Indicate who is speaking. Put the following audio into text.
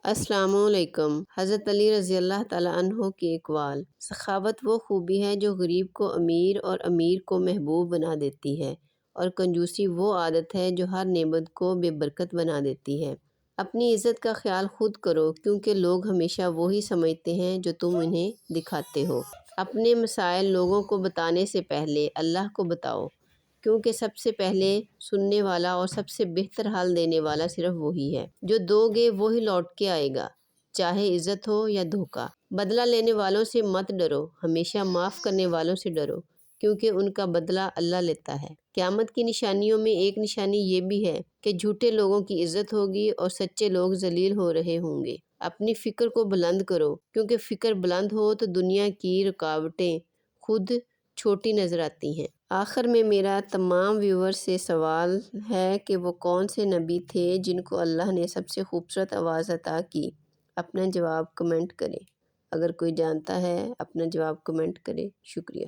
Speaker 1: السلام علیکم۔ حضرت علی رضی اللہ تعالیٰ عنہ کی اقوال: سخاوت وہ خوبی ہے جو غریب کو امیر اور امیر کو محبوب بنا دیتی ہے، اور کنجوسی وہ عادت ہے جو ہر نعمت کو بے برکت بنا دیتی ہے۔ اپنی عزت کا خیال خود کرو، کیونکہ لوگ ہمیشہ وہی سمجھتے ہیں جو تم انہیں دکھاتے ہو۔ اپنے مسائل لوگوں کو بتانے سے پہلے اللہ کو بتاؤ، کیونکہ سب سے پہلے سننے والا اور سب سے بہتر حل دینے والا صرف وہی ہے۔ جو دو گے وہی لوٹ کے آئے گا، چاہے عزت ہو یا دھوکہ۔ بدلہ لینے والوں سے مت ڈرو، ہمیشہ معاف کرنے والوں سے ڈرو، کیونکہ ان کا بدلہ اللہ لیتا ہے۔ قیامت کی نشانیوں میں ایک نشانی یہ بھی ہے کہ جھوٹے لوگوں کی عزت ہوگی اور سچے لوگ ذلیل ہو رہے ہوں گے۔ اپنی فکر کو بلند کرو، کیونکہ فکر بلند ہو تو دنیا کی رکاوٹیں خود چھوٹی نظر آتی ہیں۔ آخر میں میرا تمام ویورز سے سوال ہے کہ وہ کون سے نبی تھے جن کو اللہ نے سب سے خوبصورت آواز عطا کی؟ اپنا جواب کمنٹ کریں۔ اگر کوئی جانتا ہے اپنا جواب کمنٹ کرے۔ شکریہ۔